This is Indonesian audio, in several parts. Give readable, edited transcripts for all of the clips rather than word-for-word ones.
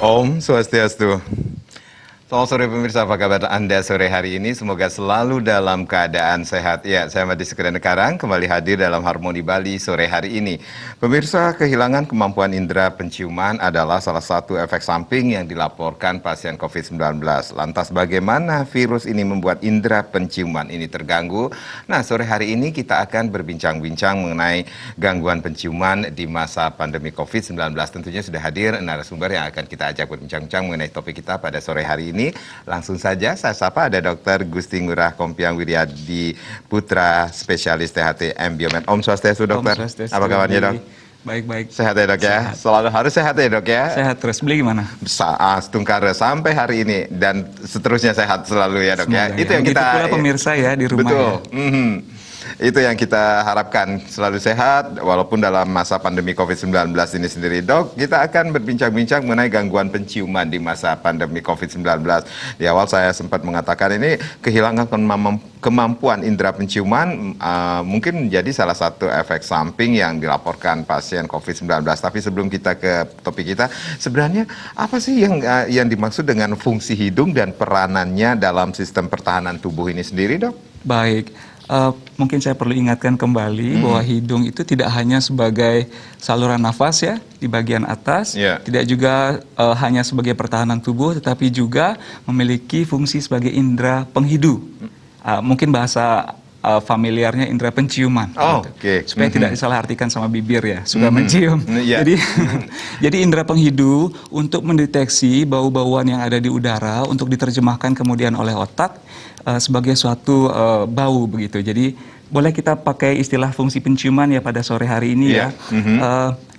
Om Swastiastu. Selamat sore pemirsa, apa kabar Anda sore hari ini? Semoga selalu dalam keadaan sehat. Ya, saya Madi Sekedar Karang kembali hadir dalam Harmoni Bali sore hari ini. Pemirsa, kehilangan kemampuan indera penciuman adalah salah satu efek samping yang dilaporkan pasien COVID-19. Lantas bagaimana virus ini membuat indera penciuman ini terganggu? Nah, sore hari ini kita akan berbincang-bincang mengenai gangguan penciuman di masa pandemi COVID-19. Tentunya sudah hadir narasumber yang akan kita ajak berbincang-bincang mengenai topik kita pada sore hari ini. Langsung saja saya sapa, ada Dr. Gusti Ngurah Kompiang Wiryadi Putra, spesialis THT M Biomed. Om Swastiastu, dokter. Om Swastiastu. Apa kabarnya, dok? Baik-baik. Sehat ya, dok, ya? Sehat. Selalu harus sehat ya, dok, ya? Sehat terus. Beli gimana? Setungkar sampai hari ini dan seterusnya sehat selalu ya, dok. Semoga, ya. Itu yang kita pula pemirsa ya di rumah. Betul. Ya. Itu yang kita harapkan, selalu sehat walaupun dalam masa pandemi COVID-19 ini sendiri. Dok, kita akan berbincang-bincang mengenai gangguan penciuman di masa pandemi COVID-19. Di awal saya sempat mengatakan ini kehilangan kemampuan indera penciuman mungkin menjadi salah satu efek samping yang dilaporkan pasien COVID-19. Tapi sebelum kita ke topik kita, sebenarnya apa sih yang dimaksud dengan fungsi hidung dan peranannya dalam sistem pertahanan tubuh ini sendiri, dok? Baik. Mungkin saya perlu ingatkan kembali bahwa hidung itu tidak hanya sebagai saluran nafas ya di bagian atas, tidak juga hanya sebagai pertahanan tubuh, tetapi juga memiliki fungsi sebagai indera penghidu. Mungkin bahasa familiarnya indera penciuman, gitu. Supaya tidak disalahartikan sama bibir ya, suka mencium. Jadi indera penghidu untuk mendeteksi bau-bauan yang ada di udara untuk diterjemahkan kemudian oleh otak sebagai suatu bau begitu. Jadi boleh kita pakai istilah fungsi penciuman ya pada sore hari ini ya.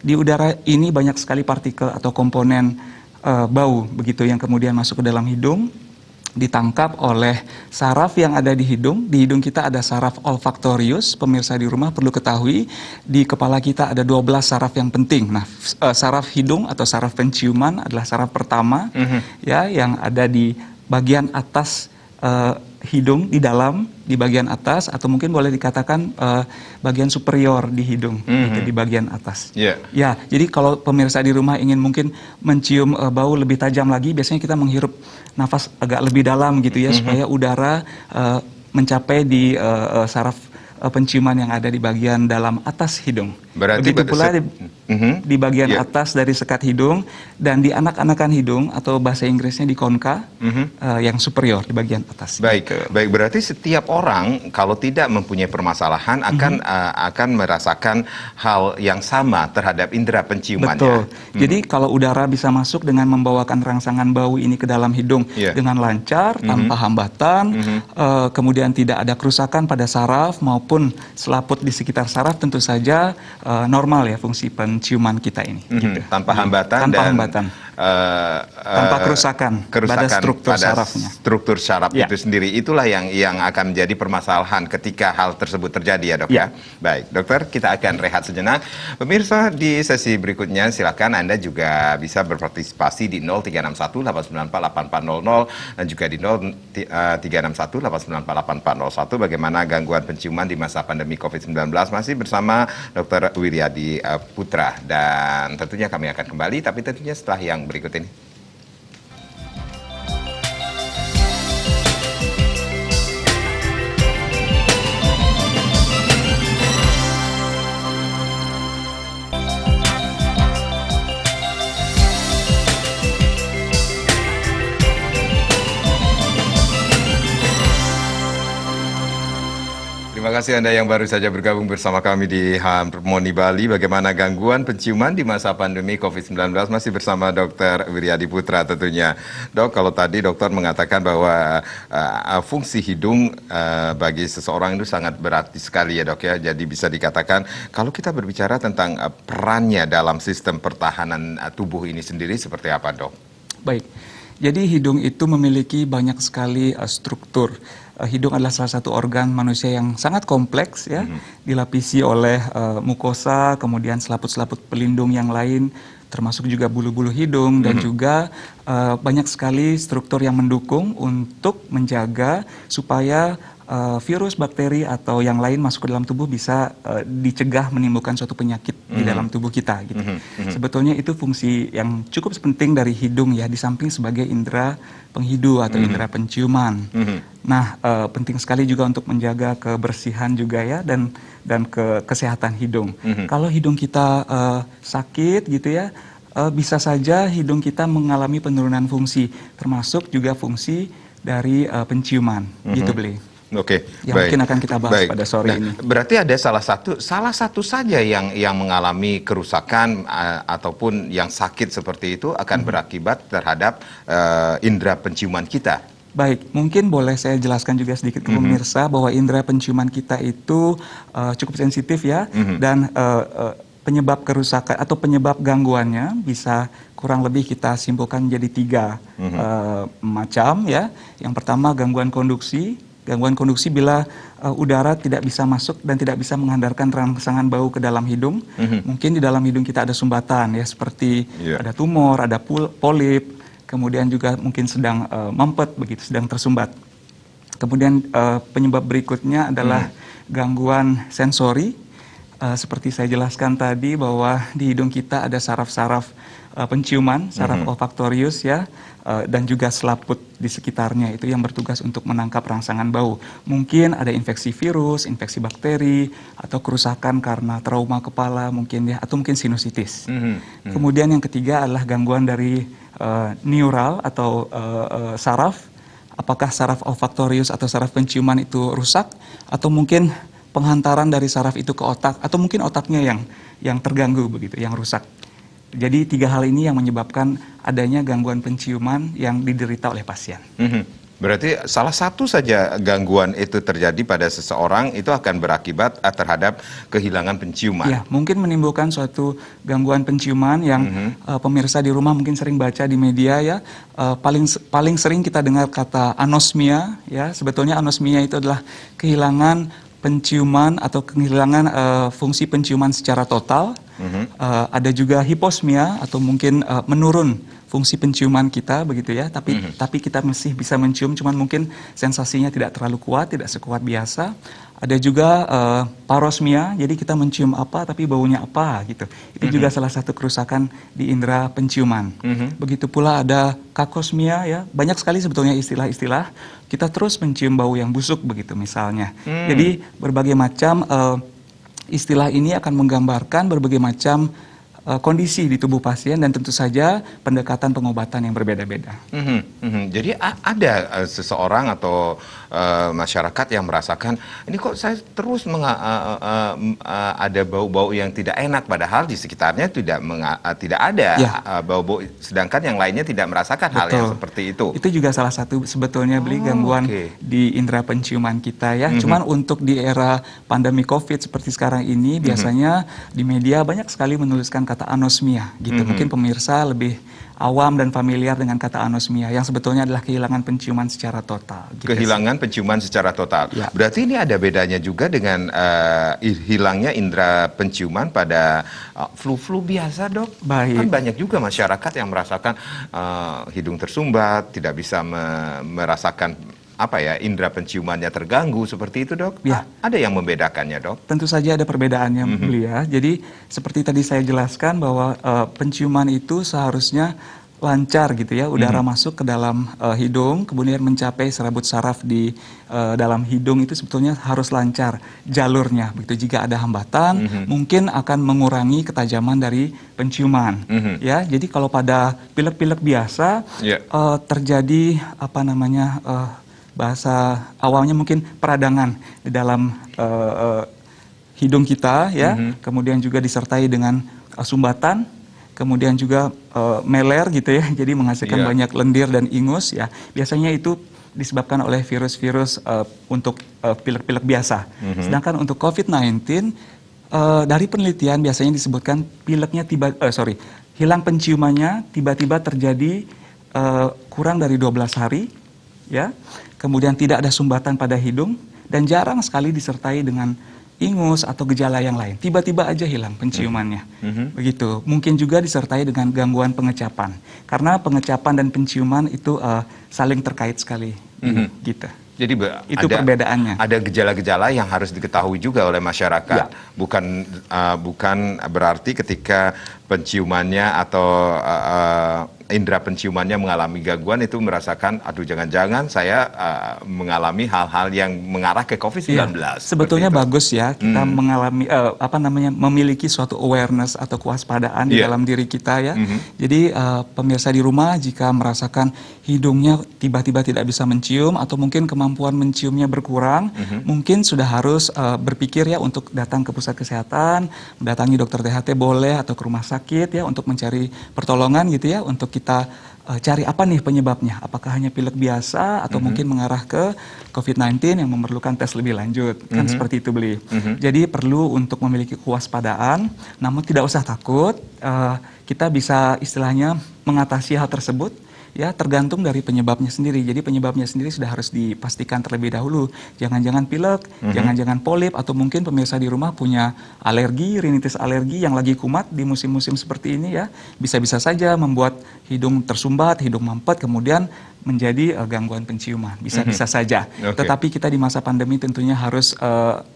Di udara ini banyak sekali partikel atau komponen bau begitu yang kemudian masuk ke dalam hidung, ditangkap oleh saraf yang ada di hidung. Di hidung kita ada saraf olfaktorius. Pemirsa di rumah perlu ketahui, di kepala kita ada 12 saraf yang penting. Nah, saraf hidung atau saraf penciuman adalah saraf pertama ya yang ada di bagian atas hidung, di bagian atas, atau mungkin boleh dikatakan bagian superior di hidung, gitu, di bagian atas. Ya, jadi kalau pemirsa di rumah ingin mungkin mencium bau lebih tajam lagi, biasanya kita menghirup nafas agak lebih dalam gitu ya, supaya udara mencapai di saraf penciuman yang ada di bagian dalam atas hidung. Berarti begitu pula di bagian atas dari sekat hidung, dan di anak-anakan hidung atau bahasa Inggrisnya di konka yang superior di bagian atas. Baik, berarti setiap orang kalau tidak mempunyai permasalahan akan merasakan hal yang sama terhadap indera penciumannya. Betul. Jadi kalau udara bisa masuk dengan membawakan rangsangan bau ini ke dalam hidung dengan lancar, tanpa hambatan, kemudian tidak ada kerusakan pada saraf maupun selaput di sekitar saraf, tentu saja normal ya fungsi penciuman kita ini. Gitu. Tanpa hambatan tanpa kerusakan pada struktur sarafnya. Struktur saraf itu sendiri, itulah yang akan menjadi permasalahan ketika hal tersebut terjadi ya, dok ya. Baik, dokter, kita akan rehat sejenak. Pemirsa, di sesi berikutnya silakan Anda juga bisa berpartisipasi di 0361 894 8400 dan juga di 0361 894 8401. Bagaimana gangguan penciuman di masa pandemi COVID-19, masih bersama Dr. Wiryadi Putra, dan tentunya kami akan kembali, tapi tentunya setelah yang berikut ini. Terima kasih Anda yang baru saja bergabung bersama kami di Harmoni Bali. Bagaimana gangguan penciuman di masa pandemi COVID-19, masih bersama Dr. Wiryadi Putra tentunya. Dok, kalau tadi dokter mengatakan bahwa fungsi hidung bagi seseorang itu sangat berarti sekali ya, dok ya. Jadi bisa dikatakan kalau kita berbicara tentang perannya dalam sistem pertahanan tubuh ini sendiri seperti apa, dok? Baik. Jadi hidung itu memiliki banyak sekali struktur. Hidung adalah salah satu organ manusia yang sangat kompleks ya, dilapisi oleh mukosa, kemudian selaput-selaput pelindung yang lain, termasuk juga bulu-bulu hidung, dan juga banyak sekali struktur yang mendukung untuk menjaga supaya virus, bakteri atau yang lain masuk ke dalam tubuh bisa dicegah menimbulkan suatu penyakit di dalam tubuh kita gitu. Sebetulnya itu fungsi yang cukup penting dari hidung ya, di samping sebagai indera penghidu atau indera penciuman. Nah, penting sekali juga untuk menjaga kebersihan juga ya, dan kesehatan hidung. Kalau hidung kita sakit gitu ya, bisa saja hidung kita mengalami penurunan fungsi, termasuk juga fungsi dari penciuman gitu, Beli. Oke, yang baik. mungkin akan kita bahas pada sore ini. Berarti ada salah satu saja yang mengalami kerusakan ataupun yang sakit seperti itu akan berakibat terhadap indera penciuman kita. Baik, mungkin boleh saya jelaskan juga sedikit ke pemirsa bahwa indera penciuman kita itu cukup sensitif ya, dan penyebab kerusakan atau penyebab gangguannya bisa kurang lebih kita simpulkan menjadi 3 macam ya. Yang pertama gangguan konduksi. Gangguan konduksi bila udara tidak bisa masuk dan tidak bisa menghantarkan rangsangan bau ke dalam hidung. Mungkin di dalam hidung kita ada sumbatan ya, seperti ada tumor, ada polip, kemudian juga mungkin sedang mampet begitu, sedang tersumbat. Kemudian penyebab berikutnya adalah gangguan sensori. Seperti saya jelaskan tadi bahwa di hidung kita ada saraf-saraf penciuman, saraf olfaktorius ya, dan juga selaput di sekitarnya itu yang bertugas untuk menangkap rangsangan bau. Mungkin ada infeksi virus, infeksi bakteri, atau kerusakan karena trauma kepala mungkin ya, atau mungkin sinusitis. Kemudian yang ketiga adalah gangguan dari neural atau saraf. Apakah saraf olfaktorius atau saraf penciuman itu rusak, atau mungkin penghantaran dari saraf itu ke otak, atau mungkin otaknya yang terganggu begitu, yang rusak. Jadi 3 hal ini yang menyebabkan adanya gangguan penciuman yang diderita oleh pasien. Berarti salah satu saja gangguan itu terjadi pada seseorang itu akan berakibat terhadap kehilangan penciuman. Ya, mungkin menimbulkan suatu gangguan penciuman yang pemirsa di rumah mungkin sering baca di media ya. Paling sering kita dengar kata anosmia ya. Sebetulnya anosmia itu adalah kehilangan penciuman atau kehilangan fungsi penciuman secara total. Ada juga hiposmia atau mungkin menurun fungsi penciuman kita begitu ya, tapi kita masih bisa mencium, cuman mungkin sensasinya tidak terlalu kuat, tidak sekuat biasa. Ada juga parosmia, jadi kita mencium apa tapi baunya apa gitu. Itu juga salah satu kerusakan di indera penciuman. Begitu pula ada kakosmia ya, banyak sekali sebetulnya istilah-istilah. Kita terus mencium bau yang busuk begitu misalnya. Jadi berbagai macam istilah ini akan menggambarkan berbagai macam kondisi di tubuh pasien, dan tentu saja pendekatan pengobatan yang berbeda-beda. Jadi ada seseorang atau masyarakat yang merasakan ini kok saya terus ada bau-bau yang tidak enak, padahal di sekitarnya tidak ada bau-bau, sedangkan yang lainnya tidak merasakan hal yang seperti itu. Itu juga salah satu sebetulnya gangguan di indera penciuman kita ya. Cuman untuk di era pandemi COVID seperti sekarang ini biasanya di media banyak sekali menuliskan kata anosmia gitu. Mungkin pemirsa lebih awam dan familiar dengan kata anosmia yang sebetulnya adalah kehilangan penciuman secara total. Gitu kehilangan penciuman secara total. Ya. Berarti ini ada bedanya juga dengan hilangnya indera penciuman pada flu-flu biasa, Dok? Baik. Kan banyak juga masyarakat yang merasakan hidung tersumbat, tidak bisa merasakan indera penciumannya terganggu seperti itu, Dok? Ya. Ada yang membedakannya, Dok? Tentu saja ada perbedaannya, Beli ya. Jadi seperti tadi saya jelaskan bahwa penciuman itu seharusnya lancar gitu ya, udara masuk ke dalam hidung, kemudian mencapai serabut saraf di dalam hidung itu sebetulnya harus lancar jalurnya. Begitu, jika ada hambatan mungkin akan mengurangi ketajaman dari penciuman. Ya, jadi kalau pada pilek-pilek biasa terjadi bahasa awalnya mungkin peradangan di dalam hidung kita ya, kemudian juga disertai dengan sumbatan, kemudian juga meler gitu ya, jadi menghasilkan banyak lendir dan ingus ya. Biasanya itu disebabkan oleh virus-virus untuk pilek-pilek biasa. Sedangkan untuk COVID-19 dari penelitian biasanya disebutkan pileknya hilang penciumannya tiba-tiba terjadi kurang dari 12 hari ya. Kemudian tidak ada sumbatan pada hidung dan jarang sekali disertai dengan ingus atau gejala yang lain. Tiba-tiba aja hilang penciumannya. Begitu. Mungkin juga disertai dengan gangguan pengecapan. Karena pengecapan dan penciuman itu saling terkait sekali. Gitu. Jadi itu perbedaannya. Ada gejala-gejala yang harus diketahui juga oleh masyarakat. Ya. Bukan berarti ketika penciumannya atau indera penciumannya mengalami gangguan itu merasakan, aduh jangan-jangan saya mengalami hal-hal yang mengarah ke COVID-19. Ya, sebetulnya bagus ya kita mengalami memiliki suatu awareness atau kewaspadaan di dalam diri kita ya. Jadi pemirsa di rumah jika merasakan hidungnya tiba-tiba tidak bisa mencium atau mungkin kemampuan menciumnya berkurang, mungkin sudah harus berpikir ya untuk datang ke pusat kesehatan, mendatangi dokter THT boleh atau ke rumah sakit ya untuk mencari pertolongan gitu ya, untuk kita cari apa nih penyebabnya, apakah hanya pilek biasa atau mungkin mengarah ke COVID-19 yang memerlukan tes lebih lanjut, kan seperti itu Beli. Jadi perlu untuk memiliki kewaspadaan, namun tidak usah takut, kita bisa istilahnya mengatasi hal tersebut. Ya, tergantung dari penyebabnya sendiri. Jadi penyebabnya sendiri sudah harus dipastikan terlebih dahulu. Jangan-jangan pilek, jangan-jangan polip, atau mungkin pemirsa di rumah punya alergi, rinitis alergi yang lagi kumat di musim-musim seperti ini ya. Bisa-bisa saja membuat hidung tersumbat, hidung mampet, kemudian menjadi gangguan penciuman. Bisa-bisa saja. Tetapi kita di masa pandemi tentunya harus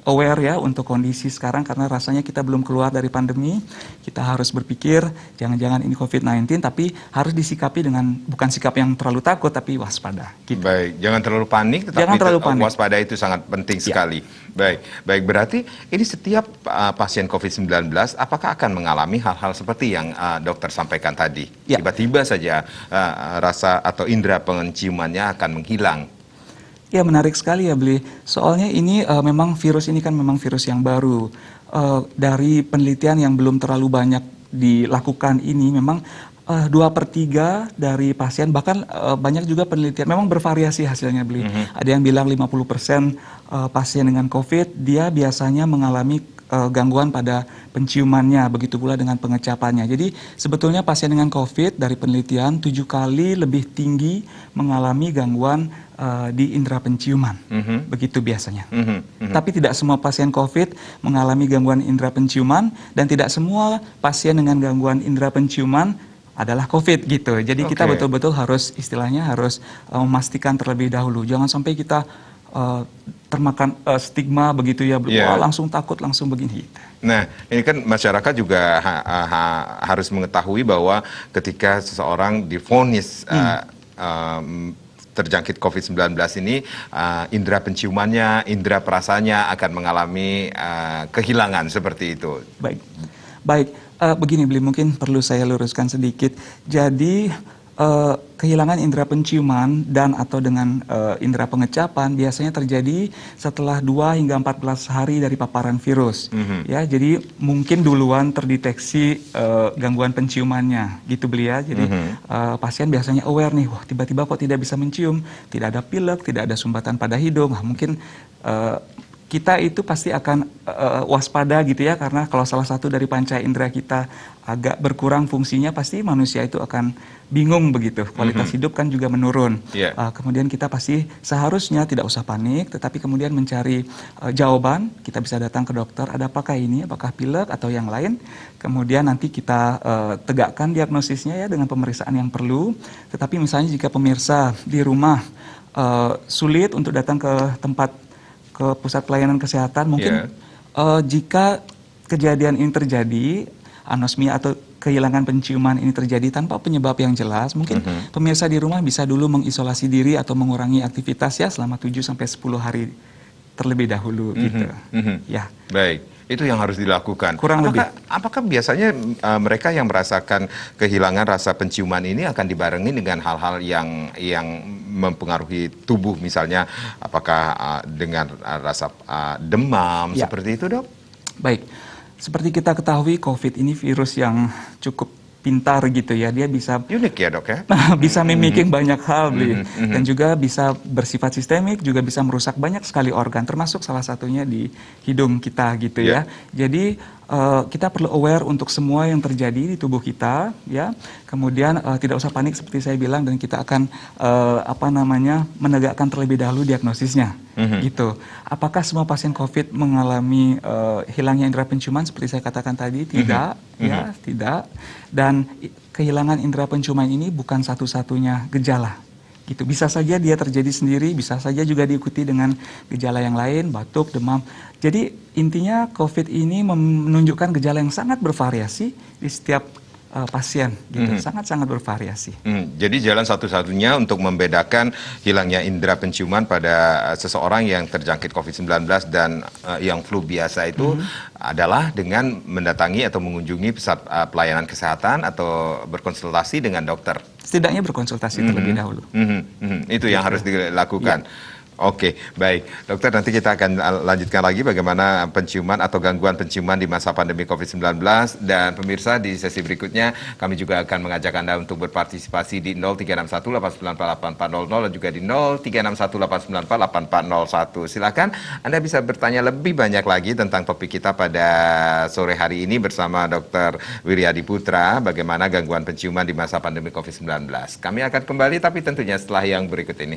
aware ya untuk kondisi sekarang, karena rasanya kita belum keluar dari pandemi. Kita harus berpikir jangan-jangan ini COVID-19, tapi harus disikapi dengan bukan sikap yang terlalu takut, tapi waspada. Gitu. Baik, jangan terlalu panik, tetapi waspada itu sangat penting sekali. Baik, berarti ini setiap pasien COVID-19 apakah akan mengalami hal-hal seperti yang dokter sampaikan tadi? Tiba-tiba saja rasa atau indera penciumannya akan menghilang. Ya, menarik sekali ya Beli. Soalnya ini memang virus ini kan memang virus yang baru. Dari penelitian yang belum terlalu banyak dilakukan ini memang 2/3 dari pasien, bahkan banyak juga penelitian, memang bervariasi hasilnya Beli. Ada yang bilang 50% pasien dengan COVID, dia biasanya mengalami gangguan pada penciumannya, begitu pula dengan pengecapannya. Jadi sebetulnya pasien dengan COVID dari penelitian 7 kali lebih tinggi mengalami gangguan di indera penciuman, begitu biasanya. Tapi tidak semua pasien COVID mengalami gangguan indera penciuman, dan tidak semua pasien dengan gangguan indera penciuman adalah COVID gitu. Jadi kita betul-betul harus istilahnya harus memastikan terlebih dahulu. Jangan sampai kita termakan stigma begitu ya, wah langsung takut, langsung begini. Nah, ini kan masyarakat juga harus mengetahui bahwa ketika seseorang divonis terjangkit COVID-19 ini, indera penciumannya, indera perasanya akan mengalami kehilangan seperti itu. Baik. Begini Beli, mungkin perlu saya luruskan sedikit. Jadi kehilangan indera penciuman dan atau dengan indera pengecapan biasanya terjadi setelah 2 hingga 14 hari dari paparan virus. Ya, jadi mungkin duluan terdeteksi gangguan penciumannya, gitu Beli ya. Jadi pasien biasanya aware nih, wah tiba-tiba kok tidak bisa mencium, tidak ada pilek, tidak ada sumbatan pada hidung. Nah, mungkin kita itu pasti akan waspada gitu ya, karena kalau salah satu dari panca indera kita agak berkurang fungsinya, pasti manusia itu akan bingung begitu, kualitas hidup kan juga menurun. Kemudian kita pasti seharusnya tidak usah panik, tetapi kemudian mencari jawaban. Kita bisa datang ke dokter, ada apakah ini, apakah pilek atau yang lain. Kemudian nanti kita tegakkan diagnosisnya ya dengan pemeriksaan yang perlu. Tetapi misalnya jika pemirsa di rumah sulit untuk datang ke pusat pelayanan kesehatan, mungkin jika kejadian ini terjadi, anosmia atau kehilangan penciuman ini terjadi tanpa penyebab yang jelas, mungkin pemirsa di rumah bisa dulu mengisolasi diri atau mengurangi aktivitas ya selama 7-10 hari terlebih dahulu gitu. Ya. Baik, itu yang harus dilakukan. Apakah biasanya mereka yang merasakan kehilangan rasa penciuman ini akan dibarengi dengan hal-hal yang mempengaruhi tubuh, misalnya apakah dengan rasa demam seperti itu, Dok? Baik. Seperti kita ketahui, COVID ini virus yang cukup pintar gitu ya, dia bisa unik ya Dok ya, bisa mimicking banyak hal dan juga bisa bersifat sistemik, juga bisa merusak banyak sekali organ, termasuk salah satunya di hidung kita gitu ya. Jadi kita perlu aware untuk semua yang terjadi di tubuh kita ya. Kemudian tidak usah panik seperti saya bilang, dan kita akan menegakkan terlebih dahulu diagnosisnya gitu. Apakah semua pasien COVID mengalami hilangnya indera penciuman seperti saya katakan tadi? Tidak, ya, tidak. Dan kehilangan indera penciuman ini bukan satu-satunya gejala. Gitu. Bisa saja dia terjadi sendiri, bisa saja juga diikuti dengan gejala yang lain, batuk, demam. Jadi intinya COVID ini menunjukkan gejala yang sangat bervariasi di setiap pasien, gitu. Sangat-sangat bervariasi. Jadi jalan satu-satunya untuk membedakan hilangnya indera penciuman pada seseorang yang terjangkit COVID-19 dan yang flu biasa itu adalah dengan mendatangi atau mengunjungi pusat pelayanan kesehatan atau berkonsultasi dengan dokter. Setidaknya berkonsultasi terlebih dahulu. Itu yang harus dilakukan. Ya. Oke, baik. Dokter, nanti kita akan lanjutkan lagi bagaimana penciuman atau gangguan penciuman di masa pandemi COVID-19. Dan pemirsa, di sesi berikutnya kami juga akan mengajak Anda untuk berpartisipasi di 0361 894 8400 dan juga di 0361 894 8401. Silakan Anda bisa bertanya lebih banyak lagi tentang topik kita pada sore hari ini bersama Dr. Wiryadi Putra, bagaimana gangguan penciuman di masa pandemi COVID-19. Kami akan kembali, tapi tentunya setelah yang berikut ini.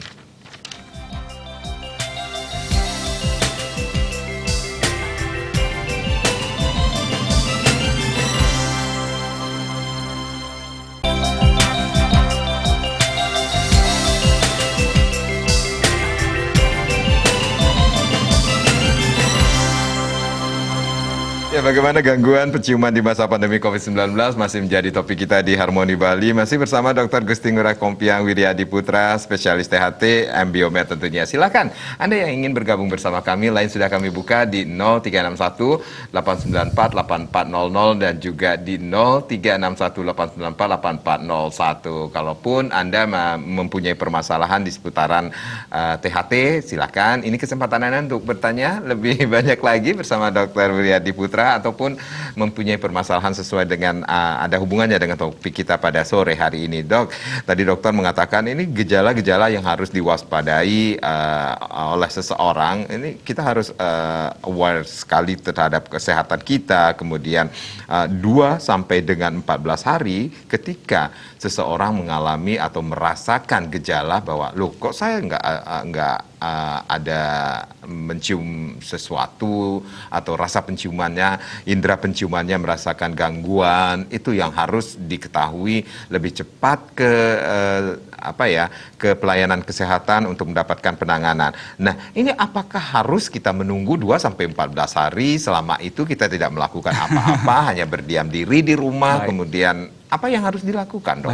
Ya, bagaimana gangguan penciuman di masa pandemi COVID-19 masih menjadi topik kita di Harmoni Bali. Masih bersama Dr. Gusti Ngurah Kompiang Wiryadi Putra, spesialis THT, MBiomed tentunya. Silakan Anda yang ingin bergabung bersama kami, line sudah kami buka di 0361 894 8400 dan juga di 0361 894 8401. Kalaupun Anda mempunyai permasalahan di seputaran THT, silakan. Ini kesempatan Anda untuk bertanya lebih banyak lagi bersama Dr. Wiryadi Putra, ataupun mempunyai permasalahan sesuai dengan ada hubungannya dengan topik kita pada sore hari ini. Dok, tadi dokter mengatakan ini gejala-gejala yang harus diwaspadai oleh seseorang. Ini kita harus aware sekali terhadap kesehatan kita. Kemudian 2 sampai dengan 14 hari ketika seseorang mengalami atau merasakan gejala bahwa loh kok saya nggak ada mencium sesuatu atau rasa penciumannya, indera penciumannya merasakan gangguan, itu yang harus diketahui lebih cepat ke ke pelayanan kesehatan untuk mendapatkan penanganan. Nah, ini apakah harus kita menunggu 2 sampai 14 hari, selama itu kita tidak melakukan apa-apa, hanya berdiam diri di rumah? Baik. Kemudian apa yang harus dilakukan, Dok?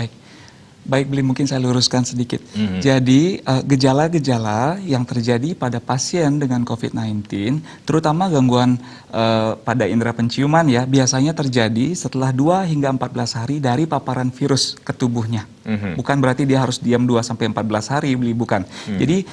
Baik, Beli, mungkin saya luruskan sedikit. Jadi, gejala-gejala yang terjadi pada pasien dengan COVID-19, terutama gangguan pada indera penciuman ya, biasanya terjadi setelah 2 hingga 14 hari dari paparan virus ke tubuhnya. Bukan berarti dia harus diam 2 sampai 14 hari, Beli, bukan. Jadi,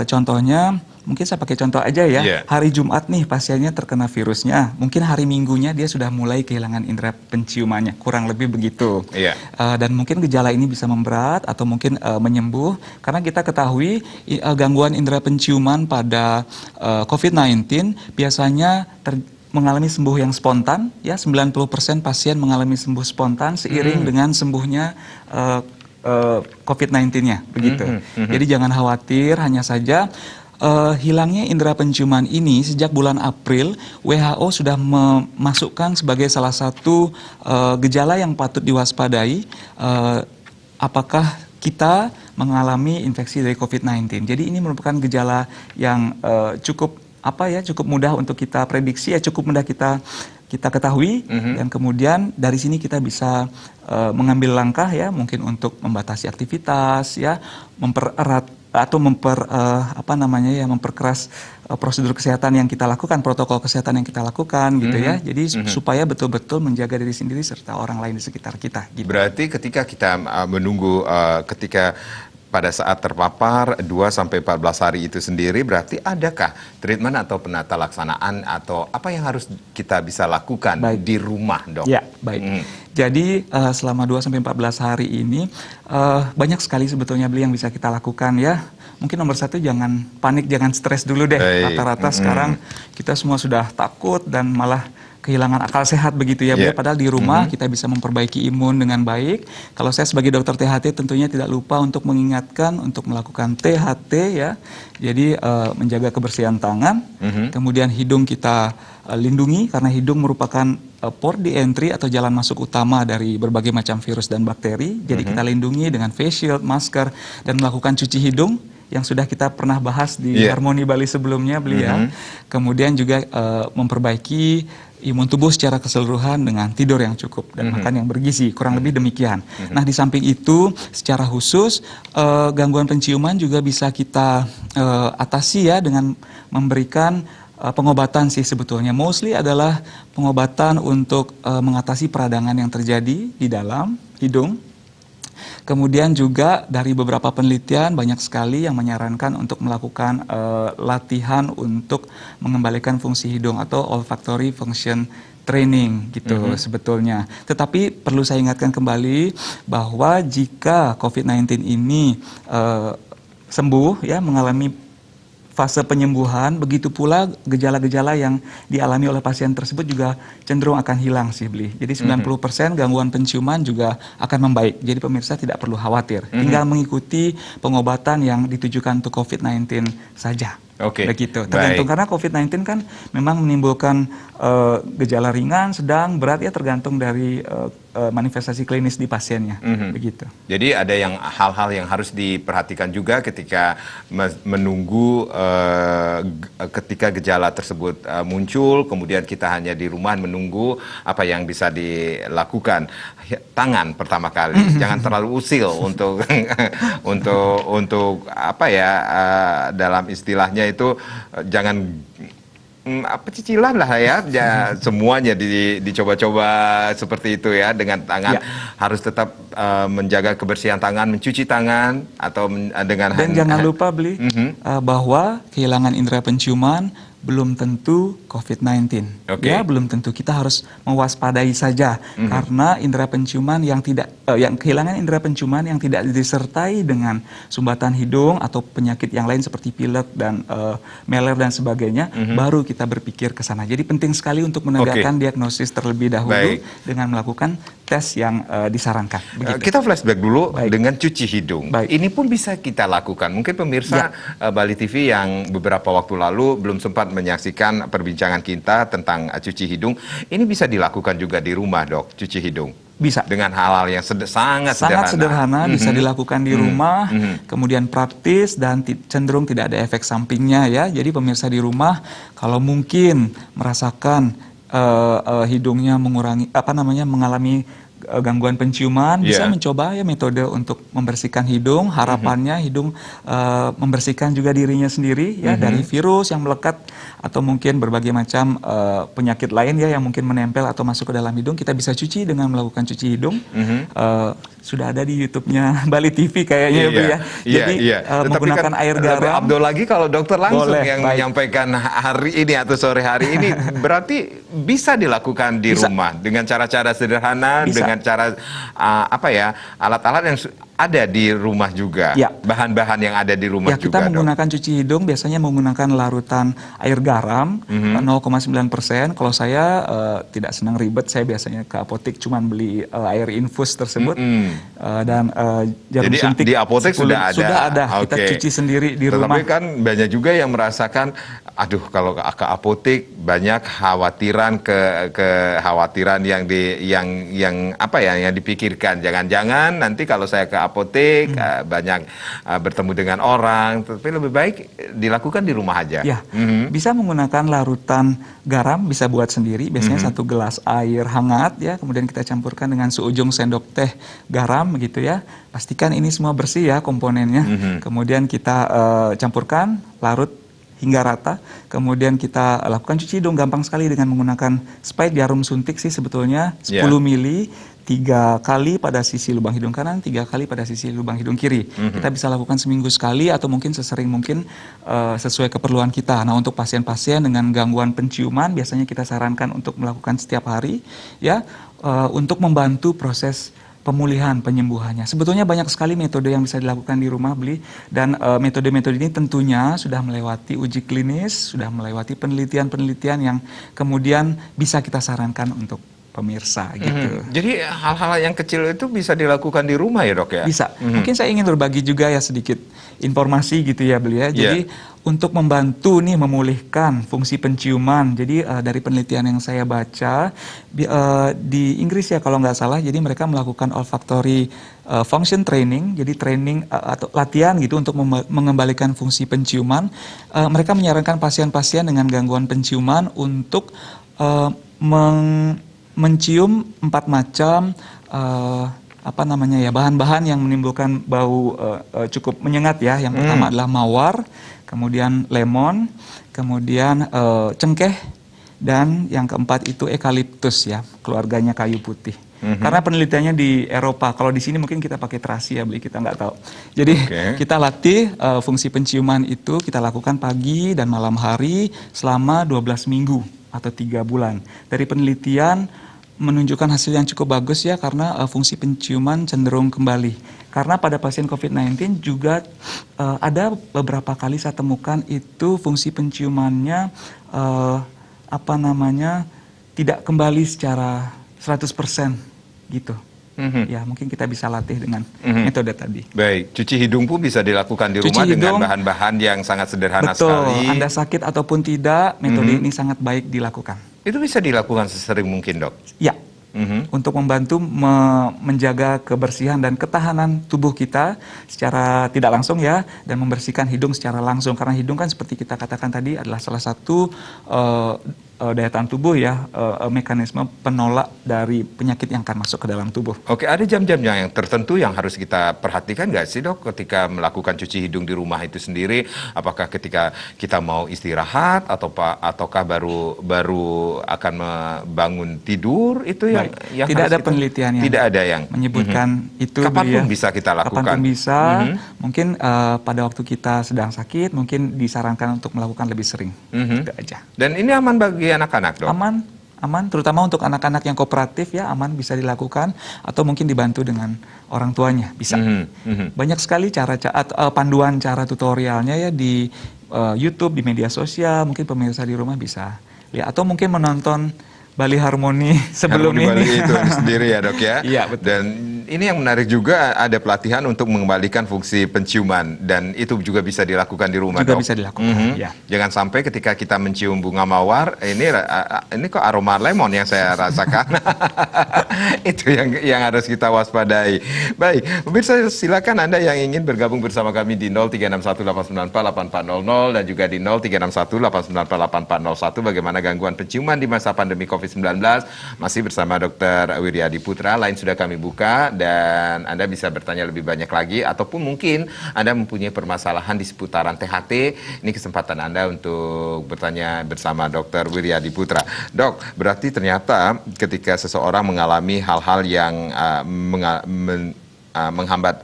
contohnya, mungkin saya pakai contoh aja ya, hari Jumat nih pasiennya terkena virusnya, mungkin hari Minggunya dia sudah mulai kehilangan indera penciumannya, kurang lebih begitu. Dan mungkin gejala ini bisa memberat atau mungkin menyembuh, karena kita ketahui gangguan indera penciuman pada COVID-19 biasanya mengalami sembuh yang spontan, ya 90% pasien mengalami sembuh spontan seiring dengan sembuhnya COVID-19-nya, begitu. Jadi jangan khawatir, hanya saja hilangnya indera penciuman ini sejak bulan April, WHO sudah memasukkan sebagai salah satu gejala yang patut diwaspadai apakah kita mengalami infeksi dari COVID-19. Jadi ini merupakan gejala yang cukup mudah untuk kita prediksi, ya cukup mudah kita ketahui, dan kemudian dari sini kita bisa mengambil langkah ya, mungkin untuk membatasi aktivitas ya, mempererat atau memperkeras prosedur kesehatan yang kita lakukan, protokol kesehatan yang kita lakukan gitu ya. Jadi supaya betul-betul menjaga diri sendiri serta orang lain di sekitar kita gitu. Berarti ketika kita menunggu ketika pada saat terpapar 2 sampai 14 hari itu sendiri, berarti adakah treatment atau penata laksanaan atau apa yang harus kita bisa lakukan di rumah, Dok? Ya, baik. Jadi selama 2 sampai 14 hari ini banyak sekali sebetulnya, Beli, yang bisa kita lakukan ya. Mungkin nomor 1, jangan panik, jangan stres dulu deh. Rata-rata sekarang kita semua sudah takut dan malah kehilangan akal sehat begitu ya, padahal di rumah kita bisa memperbaiki imun dengan baik. Kalau saya sebagai dokter THT tentunya tidak lupa untuk mengingatkan untuk melakukan THT ya. Jadi menjaga kebersihan tangan, kemudian hidung kita lindungi, karena hidung merupakan port di entry atau jalan masuk utama dari berbagai macam virus dan bakteri. Jadi kita lindungi dengan face shield, masker, dan melakukan cuci hidung yang sudah kita pernah bahas di Harmoni Bali sebelumnya, beliau. Kemudian juga memperbaiki imun tubuh secara keseluruhan dengan tidur yang cukup dan makan yang bergizi, kurang lebih demikian. Nah, di samping itu, secara khusus gangguan penciuman juga bisa kita atasi ya dengan memberikan pengobatan sih sebetulnya. Mostly adalah pengobatan untuk mengatasi peradangan yang terjadi di dalam hidung. Kemudian juga dari beberapa penelitian banyak sekali yang menyarankan untuk melakukan latihan untuk mengembalikan fungsi hidung atau olfactory function training gitu sebetulnya. Tetapi perlu saya ingatkan kembali bahwa jika COVID-19 ini sembuh ya, mengalami fase penyembuhan, begitu pula gejala-gejala yang dialami oleh pasien tersebut juga cenderung akan hilang sih, Bli. Jadi 90% gangguan penciuman juga akan membaik. Jadi pemirsa tidak perlu khawatir. Tinggal mengikuti pengobatan yang ditujukan untuk COVID-19 saja. Oke. Begitu. Tergantung karena COVID-19 kan memang menimbulkan gejala ringan, sedang, berat ya, tergantung dari manifestasi klinis di pasiennya. Begitu. Jadi ada hal-hal yang harus diperhatikan juga ketika menunggu ketika gejala tersebut muncul, kemudian kita hanya di rumah menunggu apa yang bisa dilakukan. Tangan pertama kali, jangan terlalu usil untuk untuk apa ya, dalam istilahnya itu jangan cicilan lah ya, semuanya dicoba-coba seperti itu ya, dengan tangan harus tetap menjaga kebersihan tangan, mencuci tangan atau dengan dan jangan lupa Bli bahwa kehilangan indera penciuman belum tentu COVID-19. Ya, belum tentu. Kita harus mewaspadai saja karena indera penciuman yang kehilangan indera penciuman yang tidak disertai dengan sumbatan hidung atau penyakit yang lain seperti pilek dan meler dan sebagainya, baru kita berpikir ke sana. Jadi penting sekali untuk menegakkan diagnosis terlebih dahulu dengan melakukan tes yang disarankan. Begitu. Kita flashback dulu dengan cuci hidung. Ini pun bisa kita lakukan. Mungkin pemirsa Bali TV yang beberapa waktu lalu belum sempat menyaksikan perbincangan kita tentang cuci hidung, ini bisa dilakukan juga di rumah, Dok, cuci hidung. Bisa. Dengan hal-hal yang sangat sederhana, bisa dilakukan di rumah, kemudian praktis dan cenderung tidak ada efek sampingnya ya. Jadi pemirsa di rumah kalau mungkin merasakan hidungnya mengalami gangguan penciuman, bisa mencoba ya metode untuk membersihkan hidung. Harapannya hidung membersihkan juga dirinya sendiri ya dari virus yang melekat atau mungkin berbagai macam penyakit lain ya yang mungkin menempel atau masuk ke dalam hidung. Kita bisa cuci dengan melakukan cuci hidung. Sudah ada di YouTube-nya Bali TV kayaknya ya. Jadi menggunakan air garam. Lebih abdol lagi kalau dokter langsung boleh, yang menyampaikan hari ini atau sore hari ini, berarti bisa dilakukan di rumah dengan cara-cara sederhana, dengan cara alat-alat yang ada di rumah juga, bahan-bahan yang ada di rumah juga. Kita menggunakan cuci hidung biasanya menggunakan larutan air garam 0,9%. Kalau saya tidak senang ribet, saya biasanya ke apotek cuman beli air infus tersebut dan jarum jadi suntik. Di apotek sudah ada. Kita cuci sendiri di rumah. Tapi kan banyak juga yang merasakan, aduh kalau ke apotek banyak kekhawatiran yang dipikirkan. Jangan-jangan nanti kalau saya ke apotek banyak bertemu dengan orang, tapi lebih baik dilakukan di rumah aja. Ya, bisa menggunakan larutan garam, bisa buat sendiri. Biasanya 1 gelas air hangat ya, kemudian kita campurkan dengan seujung sendok teh garam begitu ya. Pastikan ini semua bersih ya komponennya. Kemudian kita campurkan, larut hingga rata. Kemudian kita lakukan cuci hidung gampang sekali dengan menggunakan spike jarum suntik sih sebetulnya 10 mili. 3 kali pada sisi lubang hidung kanan, 3 kali pada sisi lubang hidung kiri. Kita bisa lakukan seminggu sekali atau mungkin sesering mungkin sesuai keperluan kita. Nah, untuk pasien-pasien dengan gangguan penciuman biasanya kita sarankan untuk melakukan setiap hari ya, untuk membantu proses pemulihan, penyembuhannya. Sebetulnya banyak sekali metode yang bisa dilakukan di rumah, Bli, dan metode-metode ini tentunya sudah melewati uji klinis, sudah melewati penelitian-penelitian yang kemudian bisa kita sarankan untuk pemirsa gitu. Jadi hal-hal yang kecil itu bisa dilakukan di rumah ya, Dok ya? Bisa. Mungkin saya ingin berbagi juga ya sedikit informasi gitu ya, Bli ya. Jadi untuk membantu nih memulihkan fungsi penciuman. Jadi dari penelitian yang saya baca di Inggris ya kalau nggak salah, jadi mereka melakukan olfactory function training, jadi training atau latihan gitu untuk mengembalikan fungsi penciuman. Mereka menyarankan pasien-pasien dengan gangguan penciuman untuk mencium 4 macam bahan-bahan yang menimbulkan bau cukup menyengat ya. Yang pertama adalah mawar, kemudian lemon, kemudian cengkeh, dan yang keempat itu eukaliptus ya, keluarganya kayu putih. Karena penelitiannya di Eropa, kalau di sini mungkin kita pakai terasi ya, beli kita nggak tahu. Jadi kita latih fungsi penciuman itu kita lakukan pagi dan malam hari selama 12 minggu atau 3 bulan. Dari penelitian menunjukkan hasil yang cukup bagus ya, karena fungsi penciuman cenderung kembali. Karena pada pasien COVID-19 juga ada beberapa kali saya temukan itu fungsi penciumannya tidak kembali secara 100% gitu. Ya mungkin kita bisa latih dengan metode tadi. Baik, cuci hidung pun bisa dilakukan di rumah dengan bahan-bahan yang sangat sederhana sekali. Betul, Anda sakit ataupun tidak, metode ini sangat baik dilakukan. Itu bisa dilakukan sesering mungkin, Dok? Ya, untuk membantu menjaga kebersihan dan ketahanan tubuh kita secara tidak langsung ya, dan membersihkan hidung secara langsung. Karena hidung kan seperti kita katakan tadi adalah salah satu daya tahan tubuh ya, mekanisme penolak dari penyakit yang akan masuk ke dalam tubuh. Oke, ada jam-jamnya yang tertentu yang harus kita perhatikan nggak sih, Dok, ketika melakukan cuci hidung di rumah itu sendiri? Apakah ketika kita mau istirahat ataukah baru akan bangun tidur itu yang tidak ada penelitian yang tidak ada yang menyebutkan itu. Kapanpun bisa kita lakukan. Kapanpun bisa, mungkin pada waktu kita sedang sakit mungkin disarankan untuk melakukan lebih sering. Itu aja. Dan ini aman bagi anak-anak, Dok? Aman, terutama untuk anak-anak yang kooperatif ya, aman, bisa dilakukan, atau mungkin dibantu dengan orang tuanya, bisa. Banyak sekali panduan cara tutorialnya ya di YouTube, di media sosial, mungkin pemirsa di rumah bisa lihat, atau mungkin menonton Bali Harmoni sebelum Harmoni ini. Bali itu sendiri ya, Dok ya? Iya, betul. Dan ini yang menarik juga, ada pelatihan untuk mengembalikan fungsi penciuman, dan itu juga bisa dilakukan di rumah, juga Dok? Bisa dilakukan, ya. Jangan sampai ketika kita mencium bunga mawar, ini kok aroma lemon yang saya rasakan. Itu yang harus kita waspadai. Baik, pemirsa silakan Anda yang ingin bergabung bersama kami di 0361894800 dan juga di 0361894841. Bagaimana gangguan penciuman di masa pandemi COVID-19? Masih bersama Dr. Wiryadi Putra. Lain sudah kami buka, dan Anda bisa bertanya lebih banyak lagi, ataupun mungkin Anda mempunyai permasalahan di seputaran THT. Ini kesempatan Anda untuk bertanya bersama Dr. Wiryadi Putra. Dok, berarti ternyata ketika seseorang mengalami hal-hal yang menghambat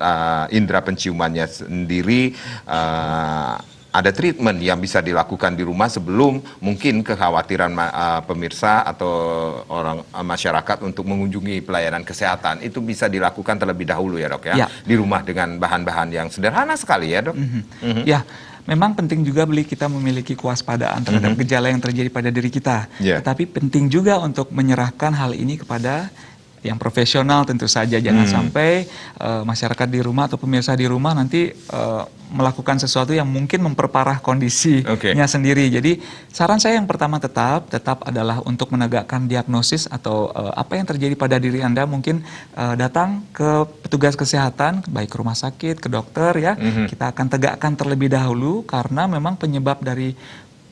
indera penciumannya sendiri, ada treatment yang bisa dilakukan di rumah sebelum mungkin kekhawatiran pemirsa atau orang masyarakat untuk mengunjungi pelayanan kesehatan itu bisa dilakukan terlebih dahulu ya, Dok ya, di rumah dengan bahan-bahan yang sederhana sekali ya, Dok. Ya, memang penting juga kita memiliki kewaspadaan terhadap gejala yang terjadi pada diri kita. Tetapi penting juga untuk menyerahkan hal ini kepada yang profesional tentu saja. Jangan sampai masyarakat di rumah atau pemirsa di rumah nanti melakukan sesuatu yang mungkin memperparah kondisinya sendiri. Jadi saran saya yang pertama tetap adalah untuk menegakkan diagnosis atau apa yang terjadi pada diri Anda, mungkin datang ke petugas kesehatan, baik ke rumah sakit, ke dokter ya. Kita akan tegakkan terlebih dahulu, karena memang penyebab dari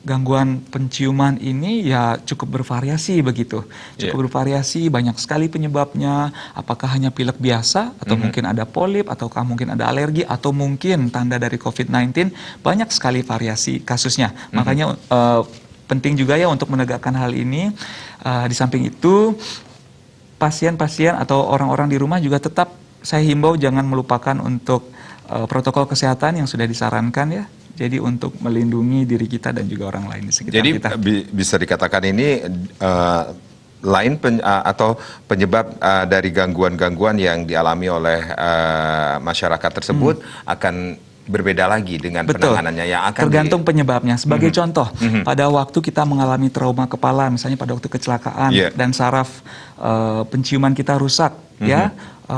gangguan penciuman ini ya cukup bervariasi begitu. Cukup bervariasi, banyak sekali penyebabnya. Apakah hanya pilek biasa, atau mungkin ada polip, ataukah mungkin ada alergi, atau mungkin tanda dari COVID-19. Banyak sekali variasi kasusnya. Makanya penting juga ya untuk menegakkan hal ini. Di samping itu, pasien-pasien atau orang-orang di rumah juga tetap saya himbau jangan melupakan untuk protokol kesehatan yang sudah disarankan ya. Jadi untuk melindungi diri kita dan juga orang lain di sekitar kita. Jadi bisa dikatakan ini atau penyebab dari gangguan-gangguan yang dialami oleh masyarakat tersebut akan berbeda lagi dengan penanganannya yang akan tergantung penyebabnya. Sebagai contoh, pada waktu kita mengalami trauma kepala, misalnya pada waktu kecelakaan dan saraf penciuman kita rusak, ya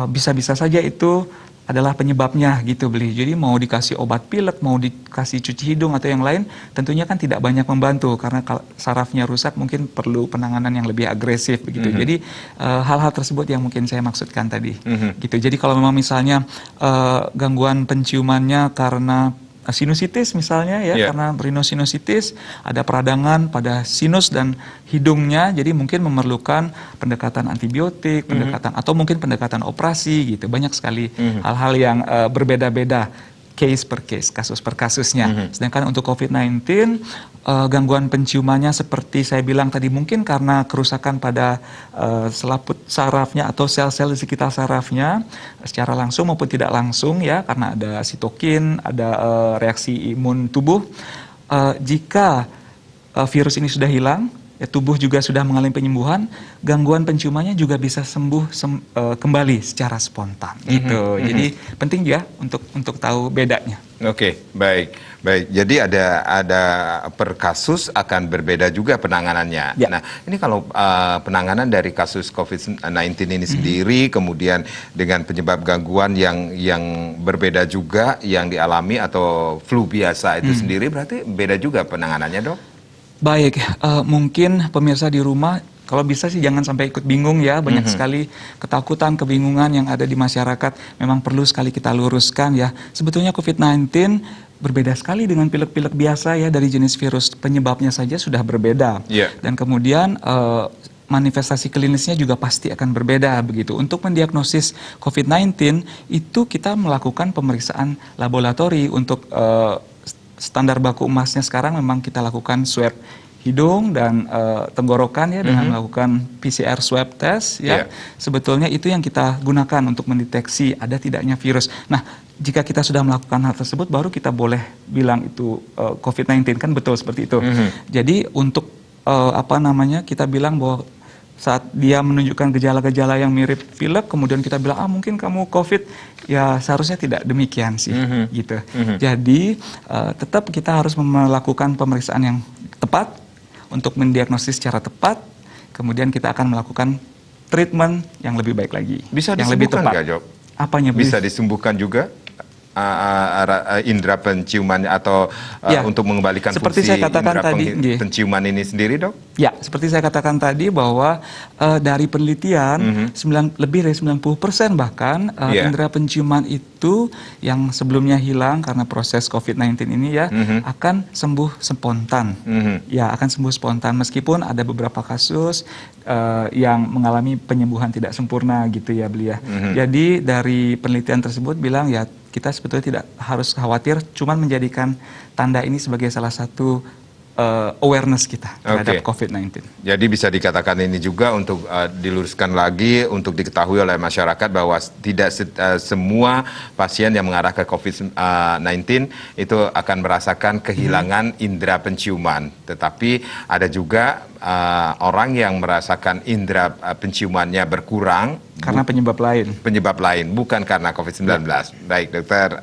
bisa-bisa saja itu adalah penyebabnya gitu beli. Jadi mau dikasih obat pilek, mau dikasih cuci hidung atau yang lain, tentunya kan tidak banyak membantu karena sarafnya rusak mungkin perlu penanganan yang lebih agresif begitu. Jadi hal-hal tersebut yang mungkin saya maksudkan tadi. Gitu. Jadi kalau memang misalnya gangguan penciumannya karena sinusitis misalnya ya, karena rhinosinusitis, ada peradangan pada sinus dan hidungnya, jadi mungkin memerlukan pendekatan antibiotik, pendekatan atau mungkin pendekatan operasi gitu. Banyak sekali hal-hal yang berbeda-beda, case per case, kasus per kasusnya. Sedangkan untuk COVID-19 gangguan penciumannya seperti saya bilang tadi mungkin karena kerusakan pada selaput sarafnya atau sel-sel di sekitar sarafnya secara langsung maupun tidak langsung ya, karena ada sitokin, ada reaksi imun tubuh. Jika virus ini sudah hilang, ya, tubuh juga sudah mengalami penyembuhan, gangguan penciumannya juga bisa sembuh kembali secara spontan gitu. Jadi penting ya untuk tahu bedanya. Oke, baik. Jadi ada per kasus akan berbeda juga penanganannya. Ya. Nah, ini kalau penanganan dari kasus COVID-19 ini sendiri, kemudian dengan penyebab gangguan yang berbeda juga yang dialami atau flu biasa itu sendiri, berarti beda juga penanganannya, Dok? Baik, mungkin pemirsa di rumah kalau bisa sih jangan sampai ikut bingung ya, banyak sekali ketakutan, kebingungan yang ada di masyarakat, memang perlu sekali kita luruskan ya. Sebetulnya COVID-19 berbeda sekali dengan pilek-pilek biasa ya, dari jenis virus penyebabnya saja sudah berbeda. Dan kemudian manifestasi klinisnya juga pasti akan berbeda begitu. Untuk mendiagnosis COVID-19 itu kita melakukan pemeriksaan laboratori untuk standar baku emasnya sekarang memang kita lakukan swab hidung dan tenggorokan ya, dengan melakukan PCR swab test ya. Sebetulnya itu yang kita gunakan untuk mendeteksi ada tidaknya virus. Nah, jika kita sudah melakukan hal tersebut baru kita boleh bilang itu COVID-19, kan betul seperti itu. Jadi untuk kita bilang bahwa saat dia menunjukkan gejala-gejala yang mirip pilek, kemudian kita bilang mungkin kamu COVID, ya seharusnya tidak demikian sih gitu. Jadi tetap kita harus melakukan pemeriksaan yang tepat untuk mendiagnosis secara tepat, kemudian kita akan melakukan treatment yang lebih baik lagi. Bisa yang lebih disembuhkan tepat. nggak, Jok? Apanya? Bisa disembuhkan juga indera penciumannya atau untuk mengembalikan seperti fungsi saya katakan indera tadi, penciuman ini sendiri, Dok? Ya, seperti saya katakan tadi bahwa dari penelitian lebih dari 90% bahkan indera penciuman itu yang sebelumnya hilang karena proses COVID-19 ini ya akan sembuh spontan. Ya, akan sembuh spontan meskipun ada beberapa kasus yang mengalami penyembuhan tidak sempurna gitu ya, Belia. Jadi dari penelitian tersebut bilang ya kita sebetulnya tidak harus khawatir, cuman menjadikan tanda ini sebagai salah satu awareness kita terhadap COVID-19. Jadi bisa dikatakan ini juga untuk diluruskan lagi untuk diketahui oleh masyarakat bahwa tidak semua pasien yang mengarah ke COVID-19 itu akan merasakan kehilangan indera penciuman, tetapi ada juga orang yang merasakan indera penciumannya berkurang karena penyebab lain, bukan karena COVID-19. Baik, Dokter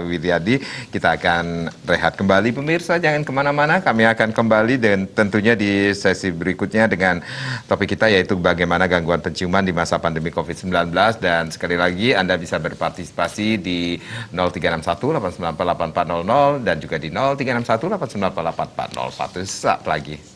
Wiryadi, kita akan rehat kembali. Pemirsa, jangan kemana-mana, kami akan kembali dan tentunya di sesi berikutnya dengan topik kita yaitu bagaimana gangguan penciuman di masa pandemi COVID-19. Dan sekali lagi Anda bisa berpartisipasi di 0361 894 8400 dan juga di 0361 894 8401. Sesaat lagi.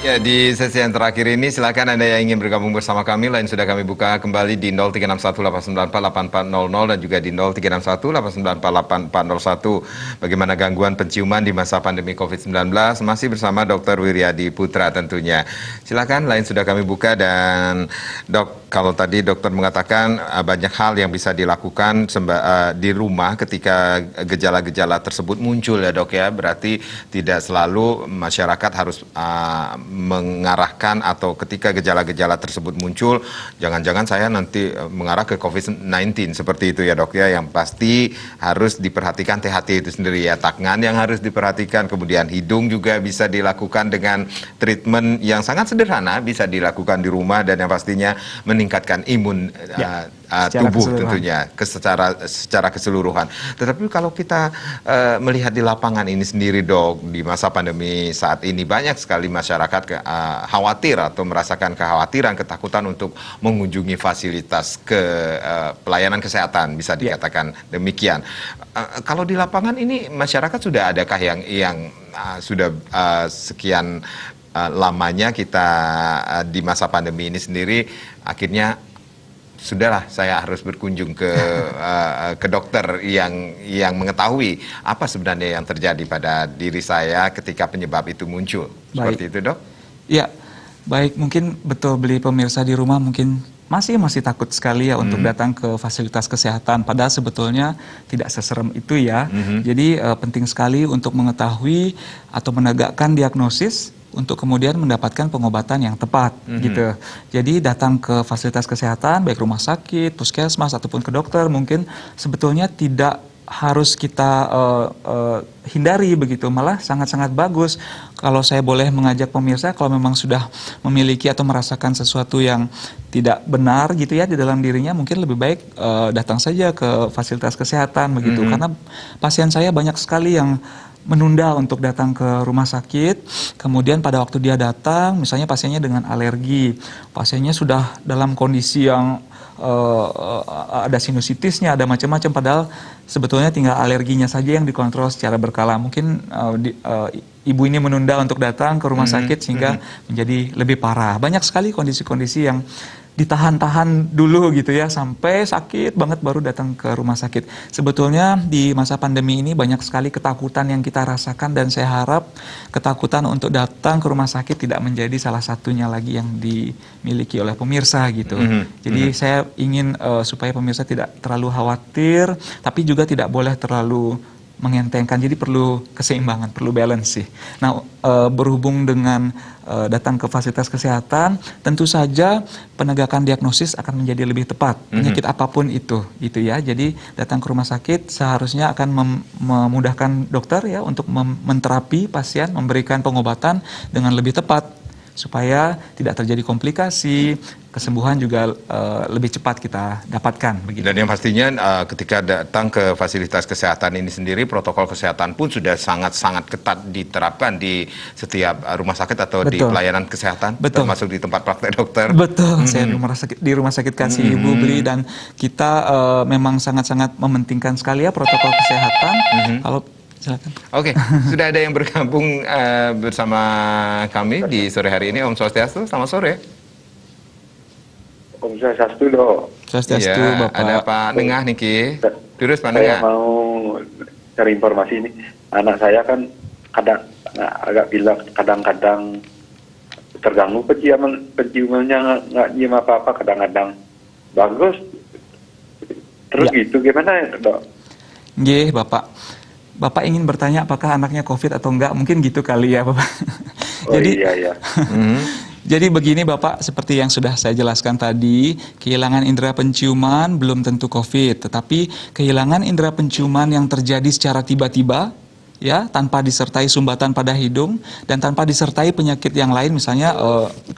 Ya, di sesi yang terakhir ini silakan Anda yang ingin bergabung bersama kami, lain sudah kami buka kembali di 0361 894 8400 dan juga di 0361 894 8401. Bagaimana gangguan penciuman di masa pandemi COVID-19, masih bersama Dr. Wiryadi Putra tentunya. Silakan, lain sudah kami buka dan Dok, Kalau tadi dokter mengatakan banyak hal yang bisa dilakukan di rumah ketika gejala-gejala tersebut muncul ya dok ya, berarti tidak selalu masyarakat harus mengarahkan atau ketika gejala-gejala tersebut muncul, jangan-jangan saya nanti mengarah ke COVID-19 seperti itu ya dok ya, yang pasti harus diperhatikan THT itu sendiri ya, tangan yang harus diperhatikan, kemudian hidung juga bisa dilakukan dengan treatment yang sangat sederhana, bisa dilakukan di rumah dan yang pastinya meningkatkan imun tubuh tentunya secara keseluruhan. Tetapi kalau kita melihat di lapangan ini sendiri dok, di masa pandemi saat ini banyak sekali masyarakat khawatir atau merasakan kekhawatiran, ketakutan untuk mengunjungi fasilitas pelayanan kesehatan, bisa dikatakan demikian. Kalau di lapangan ini masyarakat sudah adakah yang sudah sekian lamanya kita di masa pandemi ini sendiri akhirnya sudahlah saya harus berkunjung ke dokter yang mengetahui apa sebenarnya yang terjadi pada diri saya ketika penyebab itu muncul. Seperti itu dok? Ya, baik, mungkin betul beli pemirsa di rumah mungkin masih takut sekali ya untuk datang ke fasilitas kesehatan, padahal sebetulnya tidak seserem itu ya. Jadi penting sekali untuk mengetahui atau menegakkan diagnosis untuk kemudian mendapatkan pengobatan yang tepat gitu. Jadi datang ke fasilitas kesehatan baik rumah sakit, puskesmas ataupun ke dokter mungkin sebetulnya tidak harus kita hindari begitu, malah sangat-sangat bagus. Kalau saya boleh mengajak pemirsa, kalau memang sudah memiliki atau merasakan sesuatu yang tidak benar gitu ya di dalam dirinya, mungkin lebih baik datang saja ke fasilitas kesehatan begitu. Karena pasien saya banyak sekali yang menunda untuk datang ke rumah sakit, kemudian pada waktu dia datang, misalnya pasiennya dengan alergi, pasiennya sudah dalam kondisi yang ada sinusitisnya, ada macam-macam, padahal sebetulnya tinggal alerginya saja yang dikontrol secara berkala. Mungkin ibu ini menunda untuk datang ke rumah sakit sehingga menjadi lebih parah. Banyak sekali kondisi-kondisi yang ditahan-tahan dulu gitu ya, sampai sakit banget baru datang ke rumah sakit. Sebetulnya di masa pandemi ini banyak sekali ketakutan yang kita rasakan, dan saya harap ketakutan untuk datang ke rumah sakit tidak menjadi salah satunya lagi yang dimiliki oleh pemirsa gitu. Jadi saya ingin supaya pemirsa tidak terlalu khawatir, tapi juga tidak boleh terlalu mengentengkan. Jadi perlu keseimbangan, perlu balance sih. Nah, berhubung dengan datang ke fasilitas kesehatan, tentu saja penegakan diagnosis akan menjadi lebih tepat. Penyakit apapun itu, gitu ya. Jadi datang ke rumah sakit seharusnya akan memudahkan dokter ya untuk menterapi pasien, memberikan pengobatan dengan lebih tepat supaya tidak terjadi komplikasi, kesembuhan juga lebih cepat kita dapatkan. Begitu. Dan yang pastinya ketika datang ke fasilitas kesehatan ini sendiri, protokol kesehatan pun sudah sangat-sangat ketat diterapkan di setiap rumah sakit atau di pelayanan kesehatan, termasuk di tempat praktek dokter. Betul, saya di rumah sakit Kasih Ibu Beli, dan kita memang sangat-sangat mementingkan sekali ya protokol kesehatan. Kalau silakan. Oke, sudah ada yang bergabung bersama kami di sore hari ini. Om Swastiastu, selamat sore. Om Swastiastu, dok. Swastiastu, ya, Bapak. ada Pak Nengah Niki. Terus Pak Nengah. Saya mau cari informasi ini. Anak saya kan agak bilang kadang-kadang terganggu penciumannya, nggak nyium apa-apa, kadang-kadang bagus. Terus gitu gimana, dok? Nggih, Bapak ingin bertanya apakah anaknya COVID atau enggak? Mungkin gitu kali ya, Bapak. Oh, iya. Jadi begini Bapak, seperti yang sudah saya jelaskan tadi, kehilangan indera penciuman belum tentu COVID, tetapi kehilangan indera penciuman yang terjadi secara tiba-tiba, ya, tanpa disertai sumbatan pada hidung dan tanpa disertai penyakit yang lain, misalnya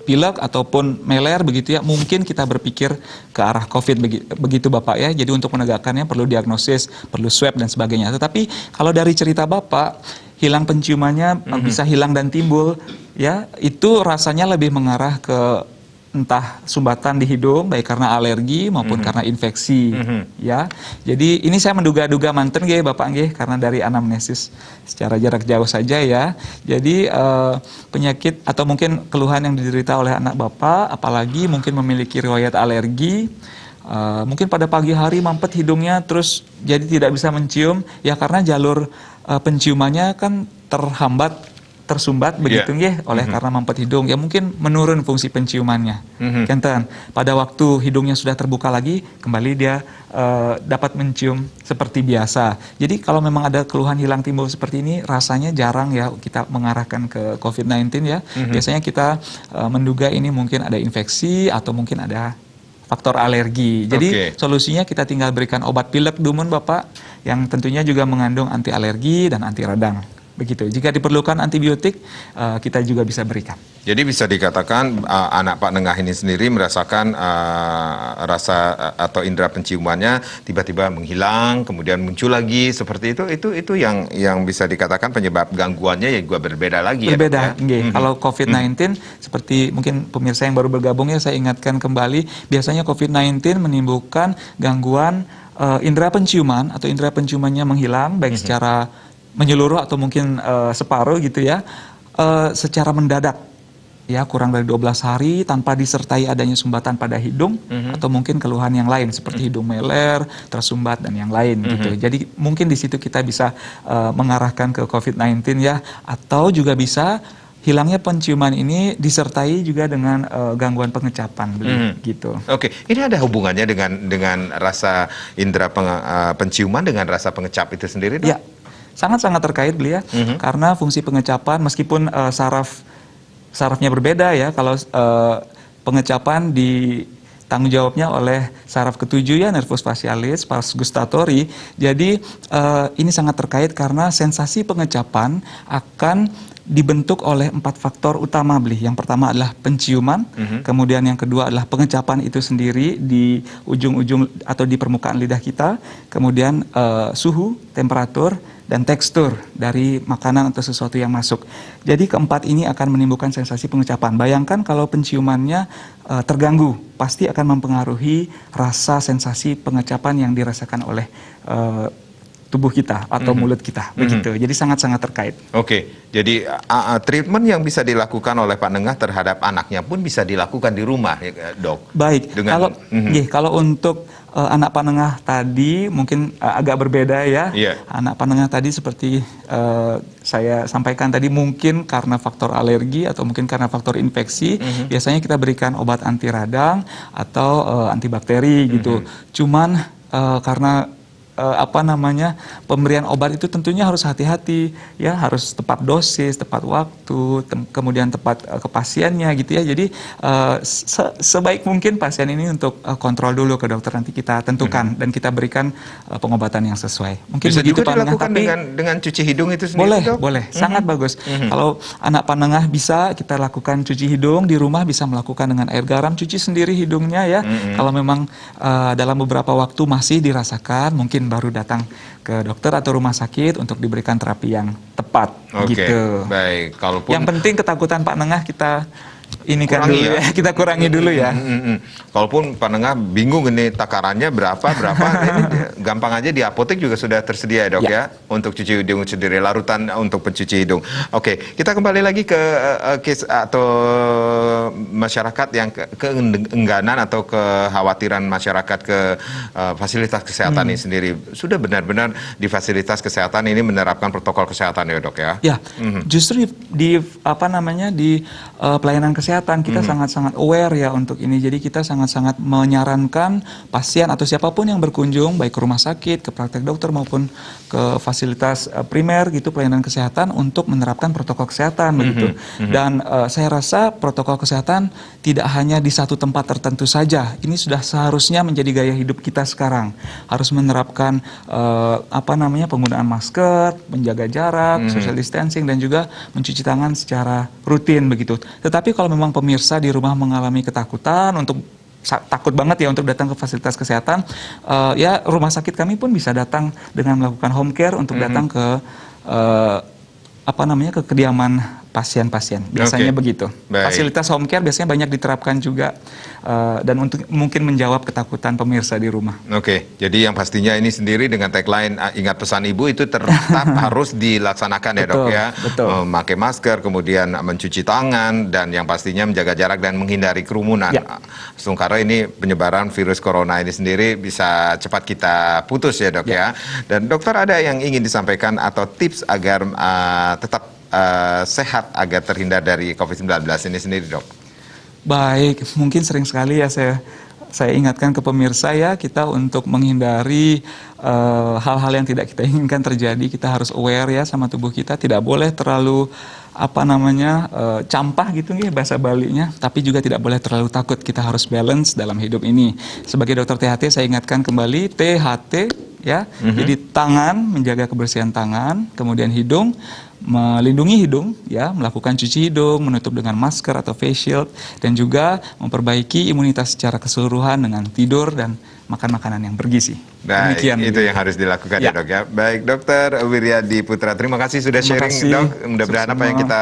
pilek ataupun meler begitu ya, mungkin kita berpikir ke arah COVID begitu Bapak ya. Jadi untuk menegakkannya perlu diagnosis, perlu swab dan sebagainya. Tetapi kalau dari cerita Bapak, hilang penciumannya bisa hilang dan timbul, ya, itu rasanya lebih mengarah ke entah sumbatan di hidung baik karena alergi maupun karena infeksi, ya. Jadi ini saya menduga-duga manten nggih Bapak nggih, karena dari anamnesis secara jarak jauh saja ya. Jadi penyakit atau mungkin keluhan yang diderita oleh anak Bapak, apalagi mungkin memiliki riwayat alergi, mungkin pada pagi hari mampet hidungnya terus jadi tidak bisa mencium, ya karena jalur penciumannya kan terhambat, tersumbat begitu nggih oleh karena mampet hidung, ya mungkin menurun fungsi penciumannya. Kenten pada waktu hidungnya sudah terbuka lagi, kembali dia dapat mencium seperti biasa. Jadi kalau memang ada keluhan hilang timbul seperti ini, rasanya jarang ya kita mengarahkan ke COVID-19 ya. Biasanya kita menduga ini mungkin ada infeksi atau mungkin ada faktor alergi. Jadi solusinya kita tinggal berikan obat pilek dumun Bapak, yang tentunya juga mengandung anti alergi dan anti radang. Begitu. Jika diperlukan antibiotik, kita juga bisa berikan. Jadi bisa dikatakan anak Pak Nengah ini sendiri merasakan rasa atau indera penciumannya tiba-tiba menghilang, kemudian muncul lagi seperti itu yang bisa dikatakan penyebab gangguannya ya juga berbeda lagi. Berbeda. Ya, Kalau COVID-19 seperti mungkin pemirsa yang baru bergabung ya, saya ingatkan kembali, biasanya COVID-19 menimbulkan gangguan indera penciuman atau indera penciumannya menghilang baik secara menyeluruh atau mungkin separuh gitu ya, secara mendadak ya, kurang dari 12 hari tanpa disertai adanya sumbatan pada hidung atau mungkin keluhan yang lain seperti hidung meler, tersumbat dan yang lain gitu. Jadi mungkin di situ kita bisa mengarahkan ke COVID-19 ya, atau juga bisa hilangnya penciuman ini disertai juga dengan gangguan pengecapan gitu. Oke, ini ada hubungannya dengan rasa indera penciuman dengan rasa pengecap itu sendiri, Dok? Ya. Sangat-sangat terkait beli ya, karena fungsi pengecapan meskipun sarafnya berbeda ya, kalau pengecapan ditanggung jawabnya oleh saraf ketujuh ya, nervus facialis, pars gustatory. Jadi ini sangat terkait karena sensasi pengecapan akan dibentuk oleh 4 faktor utama beli. Yang pertama adalah penciuman, kemudian yang kedua adalah pengecapan itu sendiri di ujung-ujung atau di permukaan lidah kita, kemudian suhu, temperatur, dan tekstur dari makanan atau sesuatu yang masuk. Jadi keempat ini akan menimbulkan sensasi pengecapan. Bayangkan kalau penciumannya terganggu, pasti akan mempengaruhi rasa sensasi pengecapan yang dirasakan oleh tubuh kita atau mulut kita, begitu. Jadi sangat-sangat terkait. Oke, jadi treatment yang bisa dilakukan oleh Pak Nengah terhadap anaknya pun bisa dilakukan di rumah, ya, Dok. Baik. Kalau untuk anak Pak Nengah tadi mungkin agak berbeda ya. Anak Pak Nengah tadi seperti saya sampaikan tadi, mungkin karena faktor alergi atau mungkin karena faktor infeksi, biasanya kita berikan obat anti radang atau antibakteri gitu. Cuman karena pemberian obat itu tentunya harus hati-hati ya, harus tepat dosis, tepat waktu, kemudian tepat ke pasiennya gitu ya. Jadi sebaik mungkin pasien ini untuk kontrol dulu ke dokter, nanti kita tentukan dan kita berikan pengobatan yang sesuai. Mungkin bisa begitu juga Pak Nengah, dilakukan tapi dengan cuci hidung itu sendiri, Dok? Boleh, sangat bagus. Kalau anak Pak Nengah bisa kita lakukan cuci hidung di rumah, bisa melakukan dengan air garam, cuci sendiri hidungnya ya. Kalau memang dalam beberapa waktu masih dirasakan, mungkin baru datang ke dokter atau rumah sakit untuk diberikan terapi yang tepat. Gitu. Baik. Yang penting ketakutan Pak Nengah kita ini kan dulu ya, kita kurangi dulu ya. Kalaupun Pak Nengah bingung ini takarannya berapa, ini gampang aja di apotek juga sudah tersedia ya, Dok ya, untuk cuci hidung sendiri, larutan untuk pencuci hidung. Oke, kita kembali lagi ke case atau masyarakat yang keengganan atau kekhawatiran masyarakat ke fasilitas kesehatan ini sendiri. Sudah benar-benar di fasilitas kesehatan ini menerapkan protokol kesehatan ya, Dok ya? Ya, justru di pelayanan kesehatan kita sangat-sangat aware ya untuk ini. Jadi kita sangat-sangat menyarankan pasien atau siapapun yang berkunjung baik ke rumah sakit, ke praktek dokter maupun ke fasilitas primer gitu, pelayanan kesehatan, untuk menerapkan protokol kesehatan begitu. Dan saya rasa protokol kesehatan tidak hanya di satu tempat tertentu saja. Ini sudah seharusnya menjadi gaya hidup kita sekarang. Harus menerapkan penggunaan masker, menjaga jarak, social distancing, dan juga mencuci tangan secara rutin begitu. Tetapi kalau memang pemirsa di rumah mengalami ketakutan untuk takut banget ya untuk datang ke fasilitas kesehatan, ya rumah sakit kami pun bisa datang dengan melakukan home care untuk datang ke ke kediaman pasien-pasien. Biasanya begitu. Baik. Fasilitas home care biasanya banyak diterapkan juga dan untuk mungkin menjawab ketakutan pemirsa di rumah. Oke, jadi yang pastinya ini sendiri dengan tagline ingat pesan ibu itu tetap harus dilaksanakan ya, Dok ya. Betul. Memakai masker, kemudian mencuci tangan, dan yang pastinya menjaga jarak dan menghindari kerumunan. Sementara ini penyebaran virus corona ini sendiri bisa cepat kita putus ya, Dok ya. Dan dokter ada yang ingin disampaikan atau tips agar tetap sehat agar terhindar dari COVID-19 ini sendiri, Dok? Baik, mungkin sering sekali ya saya ingatkan ke pemirsa ya, kita untuk menghindari hal-hal yang tidak kita inginkan terjadi, kita harus aware ya sama tubuh kita, tidak boleh terlalu campah gitu nih bahasa Balinya, tapi juga tidak boleh terlalu takut, kita harus balance dalam hidup ini. Sebagai dokter THT saya ingatkan kembali THT ya. Jadi tangan, menjaga kebersihan tangan, kemudian hidung, melindungi hidung ya, melakukan cuci hidung, menutup dengan masker atau face shield, dan juga memperbaiki imunitas secara keseluruhan dengan tidur dan makan makanan yang bergizi. Baik, demikian itu yang harus dilakukan ya, Dok ya. Baik, Dokter Wiryadi Putra, terima kasih sudah sharing, Dok. Mudah-mudahan apa yang kita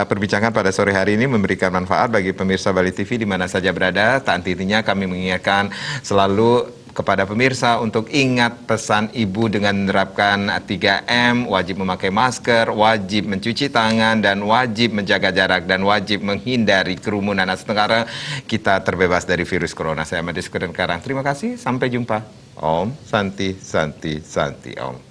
perbincangkan pada sore hari ini memberikan manfaat bagi pemirsa Bali TV di mana saja berada. Tak henti-hentinya kami mengingatkan selalu kepada pemirsa untuk ingat pesan Ibu dengan menerapkan 3M, wajib memakai masker, wajib mencuci tangan, dan wajib menjaga jarak, dan wajib menghindari kerumunan. Sementara kita terbebas dari virus corona. Saya Ahmad Karang. Terima kasih, sampai jumpa. Om Santi Santi Santi Om.